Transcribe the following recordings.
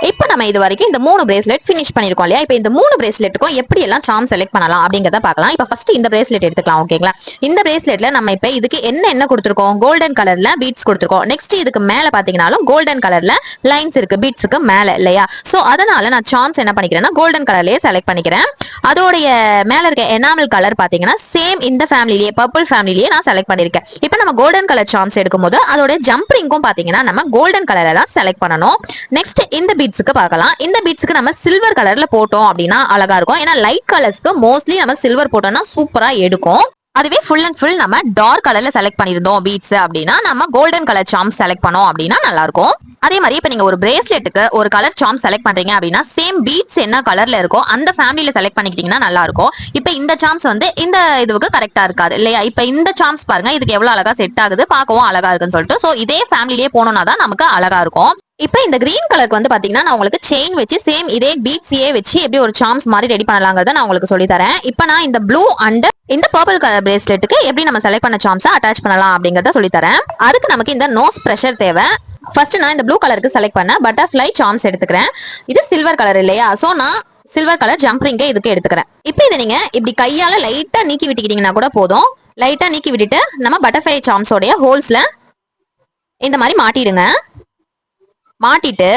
இப்போ நம்ம இது வரைக்கும் இந்த 3 பிரேஸ்லெட் ஃபினிஷ் பண்ணிருக்கோம் இல்லையா? இப்போ இந்த 3 பிரேஸ்லெட்டுக்கும் எப்படி எல்லாம் சார்ம் செலக்ட் பண்ணலாம் அப்படிங்கறத பார்க்கலாம். இப்போ ஃபர்ஸ்ட் இந்த பிரேஸ்லெட் எடுத்துக்கலாம். ஓகேங்களா? இந்த பிரேஸ்லெட்ல நம்ம இப்போ இதுக்கு என்ன கொடுத்திருக்கோம்? கோல்டன் கலர்ல பீட்ஸ் கொடுத்திருக்கோம். நெக்ஸ்ட் இதுக்கு மேல பாத்தீங்கன்னாலும் கோல்டன் கலர்ல லைன்ஸ் இருக்கு பீட்ஸ்க்கு மேல இல்லையா? சோ அதனால நான் சார்ம்ஸ் என்ன பண்ணிக்கிறேன்னா கோல்டன் கலர்லயே செலக்ட் பண்ணிக்கிறேன். அதோடைய மேல இருக்க எனாமல் கலர் பாத்தீங்கன்னா சேம் இந்த ஃபேமிலிலேயே பர்பிள் ஃபேமிலிலேயே நான் செலக்ட் பண்ணிருக்கேன். இப்போ நம்ம கோல்டன் கலர் சார்ம்ஸ் எடுக்கும்போது அதோட ஜம்பிங்கும் பாத்தீங்கன்னா நம்ம கோல்டன் கலர்ல தான் செலக்ட் பண்ணணும். நெக்ஸ்ட் இந்த பீட்ஸ்க்கு பார்க்கலாம். இந்த பீட்ஸ்க்கு நம்ம சில்வர் கலர்ல போட்டோம் அப்படின்னா அழகா இருக்கும். ஏன்னா லைட் கலர்ஸ்க்கு மோஸ்ட்லி நம்ம சில்வர் போட்டோம்னா சூப்பரா எடுக்கும். அதுவே ஃபுல் அண்ட் ஃபுல் நம்ம டார்க் கலர்ல செலக்ட் பண்ணிருந்தோம் பீட்ஸ் அப்படின்னா நம்ம கோல்டன் கலர் சார்ம் செலக்ட் பண்ணோம் அப்படின்னா நல்லா இருக்கும். அதே மாதிரி இப்ப நீங்க ஒரு பிரேஸ்லெட்டுக்கு ஒரு கலர் சார்ம் செலக்ட் பண்றீங்க அப்படின்னா சேம் பீட்ஸ் என்ன கலர்ல இருக்கோ அந்த ஃபேமிலியில செலக்ட் பண்ணிக்கிட்டீங்கன்னா நல்லா இருக்கும். இப்ப இந்த சார்ம்ஸ் வந்து இந்த இதுக்கு கரெக்டா இருக்காது இல்லையா? இப்ப இந்த சார்ம்ஸ் பாருங்க, இதுக்கு எவ்வளவு அழகா செட் ஆகுது, பார்க்கவும் அழகா இருக்குன்னு சொல்லிட்டு. சோ இதே ஃபேமிலிலேயே போனோம்னா தான் நமக்கு அழகா இருக்கும். இப்போ இந்த கிரீன் கலருக்கு வந்து பாத்தீங்கன்னா நான் உங்களுக்கு செயின் வச்சு சேம் இதே பீட்ஸையே வச்சு எப்படி ஒரு சார்ம்ஸ் மாதிரி ரெடி பண்ணலாங்கிறத நான் உங்களுக்கு சொல்லி தரேன். இப்போ நான் இந்த ப்ளூ அண்ட் இந்த பர்பிள் கலர் பிரேஸ்லெட்டுக்கு எப்படி நம்ம செலக்ட் பண்ண சார்ம்ஸை அட்டாச் பண்ணலாம் அப்படிங்கறத சொல்லி தரேன். அதுக்கு நமக்கு இந்த நோஸ் பிரஷர் தேவை. ஃபர்ஸ்ட் நான் இந்த ப்ளூ கலருக்கு செலக்ட் பண்ண பட்டர்ஃப்ளை சார்ம்ஸ் எடுத்துக்கிறேன். இது சில்வர் கலர் இல்லையா? சோ நான் சில்வர் கலர் ஜம்பிங்க இதுக்கு எடுத்துக்கிறேன். இப்போ இதை நீங்க இப்படி கையால லைட்டா நீக்கி விட்டுக்கிட்டீங்கன்னா கூட போதும். லைட்டா நீக்கி விட்டுட்டு நம்ம பட்டர்ஃப்ளை சார்ம்ஸோடைய ஹோல்ஸ்ல இந்த மாதிரி மாட்டிடுங்க. மாட்டிட்டு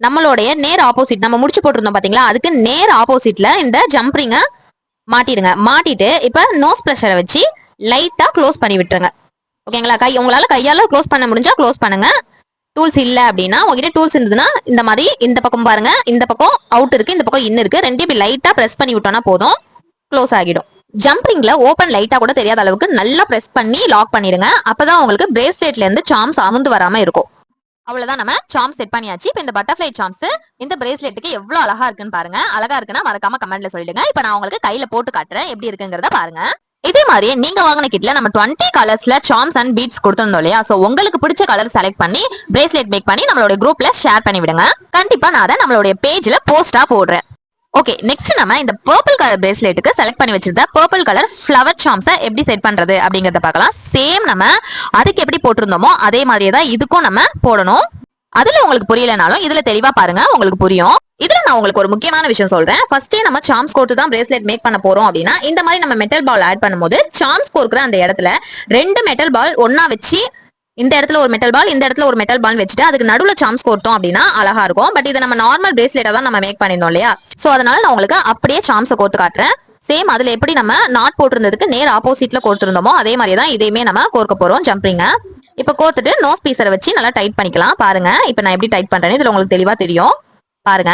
நம்மளுடைய நேர் ஆப்போசிட் நம்ம முடிச்சு போட்டிருந்தோம் பாத்தீங்களா, அதுக்கு நேர் ஆப்போசிட்ல இந்த ஜம்பிங்க மாட்டிடுங்க. மாட்டிட்டு இப்ப நோஸ் பிரஷரை வச்சு லைட்டா க்ளோஸ் பண்ணி விட்டுருங்க. ஓகேங்களா? உங்களால கையால க்ளோஸ் பண்ண முடிஞ்சா க்ளோஸ் பண்ணுங்க. டூல்ஸ் இல்ல அப்படின்னா உங்ககிட்ட டூல்ஸ் இருந்ததுன்னா இந்த மாதிரி இந்த பக்கம் பாருங்க, இந்த பக்கம் அவுட் இருக்கு, இந்த பக்கம் இன் இருக்கு, ரெண்டையும் இப்படி லைட்டா பிரஸ் பண்ணி விட்டோம்னா போதும், க்ளோஸ் ஆகிடும். ஜம்பிங்ல ஓபன் லைட்டா கூட தெரியாத அளவுக்கு நல்லா பிரஸ் பண்ணி லாக் பண்ணிடுங்க. அப்பதான் உங்களுக்கு பிரேஸ்லெட்ல இருந்து சார்ம்ஸ் அமுந்து வராம இருக்கும். அவ்வளவுதான், நம்ம சார்ம் செட் பண்ணியாச்சு. இப்போ இந்த பட்டர்ஃப்ளை சார்ம்ஸ் இந்த பிரேஸ்லெட்டுக்கு எவ்வளவு அழகா இருக்குன்னு பாருங்க. அழகா இருக்குன்னா மறக்காம கமெண்ட்ல சொல்லிடுங்க. இப்போ நான் உங்களுக்கு கையில போட்டு காட்டுறேன் எப்படி இருக்குங்கிறத பாருங்க. இதே மாதிரியே நீங்க வாங்கின கிட்ல நம்ம 20 கலர்ஸ்ல சார்ம்ஸ் அண்ட் பீட்ஸ் கொடுத்திருந்தோம் இல்லையா? சோ உங்களுக்கு பிடிச்ச கலர் செலக்ட் பண்ணி பிரேஸ்லெட் மேக் பண்ணி நம்மளோட குரூப்ல ஷேர் பண்ணி விடுங்க. கண்டிப்பா நான் அதை நம்மளுடைய பேஜ்ல போஸ்டா போடுறேன். ஓகே, நெக்ஸ்ட் நம்ம இந்த பர்பிள் கலர் பிரேஸ்லெட்டுக்கு செலக்ட் பண்ணி வச்சிருந்த பர்பிள் கலர் ஃப்ளவர் சார்ம்ஸை எப்படி செட் பண்றது அப்படிங்கறத பார்க்கலாம். சேம் நம்ம அதுக்கு எப்படி போட்டிருந்தோமோ அதே மாதிரியே தான் இதுக்கும் நம்ம போடணும். அதுல உங்களுக்கு புரியலனாலும் இதுல தெளிவா பாருங்க, உங்களுக்கு புரியும். இதுல நான் உங்களுக்கு ஒரு முக்கியமான விஷயம் சொல்றேன். ஃபர்ஸ்டே நம்ம சார்ம்ஸ் கோர்த்து தான் பிரேஸ்லெட் மேக் பண்ண போறோம் அப்படின்னா இந்த மாதிரி நம்ம மெட்டல் பால் ஆட் பண்ணும்போது சார்ம்ஸ் கோர்க்கிற அந்த இடத்துல 2 மெட்டல் பால் ஒன்னா வச்சு இந்த இடத்துல ஒரு மெட்டல் பால், இந்த இடத்துல ஒரு மெட்டல் பால் வச்சுட்டு அதுக்கு நடுவுல சார்ம்ஸ் கோர்த்தோம் அப்படின்னா அழகா இருக்கும். பட் இதை நம்ம நார்மல் பிரேஸ்லெட்டா தான் நம்ம மேக் பண்ணிருந்தோம் இல்லையா? சோ அதனால நான் உங்களுக்கு அப்படியே சார்ம்ஸை கோர்த்து காட்டுறேன். சேம் அதுல எப்படி நம்ம நாட் போட்டிருந்ததுக்கு நேர் ஆப்போசிட்ல கோர்த்திருந்தோமோ அதே மாதிரி தான் இதையுமே நம்ம கோர்க்க போறோம் ஜம்பிங்க. இப்ப கோர்த்துட்டு நோஸ் பீஸரை வச்சு நல்லா டைட் பண்ணிக்கலாம். பாருங்க இப்ப நான் எப்படி டைட் பண்றேன்னு இதுல உங்களுக்கு தெளிவா தெரியும். பாருங்க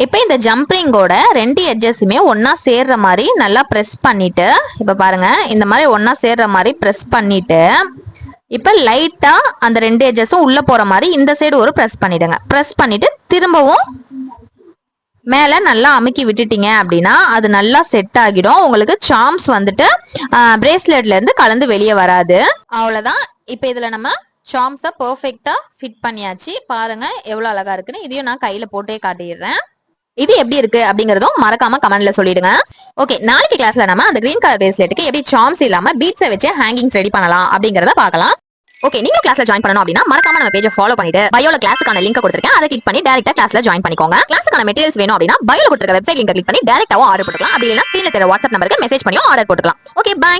இப்ப இந்த ஜம்பிங்கோட 2 எட்ஜஸுமே ஒன்னா சேர்ற மாதிரி நல்லா பிரஸ் பண்ணிட்டு, இப்ப பாருங்க இந்த மாதிரி ஒன்னா சேர்ற மாதிரி பிரஸ் பண்ணிட்டு, இப்ப லைட்டா அந்த 2 எட்ஜஸும் உள்ள போற மாதிரி இந்த சைடு ஒரு பிரஸ் பண்ணிடுங்க. பிரஸ் பண்ணிட்டு திரும்பவும் மேல நல்லா அமுக்கி விட்டுட்டீங்க அப்படின்னா அது நல்லா செட் ஆகிடும். உங்களுக்கு சார்ம்ஸ் வந்துட்டு பிரேஸ்லெட்ல இருந்து கலந்து வெளியே வராது. அவ்வளவுதான். இப்ப இதுல நம்ம சார்ம்ஸை பெர்ஃபெக்ட்டா ஃபிட் பண்ணியாச்சு. பாருங்க எவ்வளவு அழகா இருக்குன்னு. இதையும் நான் கையில போட்டே காட்டிடுறேன். இது எப்படி இருக்கு அப்படிங்கறதும் மறக்காம கமெண்ட்ல சொல்லிடுங்க. ஓகே, நாளைக்கு கிளாஸ்ல நம்ம அந்த கிரீன் கலர் பிரேஸ்லெட்டுக்கு எப்படி சார்ம்ஸ் இல்லாம பீட்ஸை வச்சு ஹேங்கிங்ஸ் ரெடி பண்ணலாம் அப்படிங்கறத பார்க்கலாம். ஓகே, நீங்க கிளாஸ்ல ஜாயின் பண்ணனும் அப்படின்னா மறக்காம நம்ம பேஜை ஃபாலோ பண்ணிட்டு பயோல கிளாஸுக்கான லிங்க் கொடுத்திருக்கேன், அதை கிளிக் பண்ணி டைரக்டா கிளாஸ்ல ஜாயின் பண்ணிக்கோங்க. கிளாஸுக்கான மெட்டீரியல்ஸ் வேணும் அப்படின்னா பயோல கொடுத்திருக்க வெப்சைட் லிங்க் கிளிக் பண்ணி டைரக்டாவும் ஆர்டர் போட்டுக்கலாம். அப்படி இல்லைன்னா ஸ்கிரீன்ல தெரிய வாட்ஸ்அப் நம்பருக்கு மெசேஜ் பண்ணியும் ஆர்டர் போட்டுக்கலாம். Okay, by.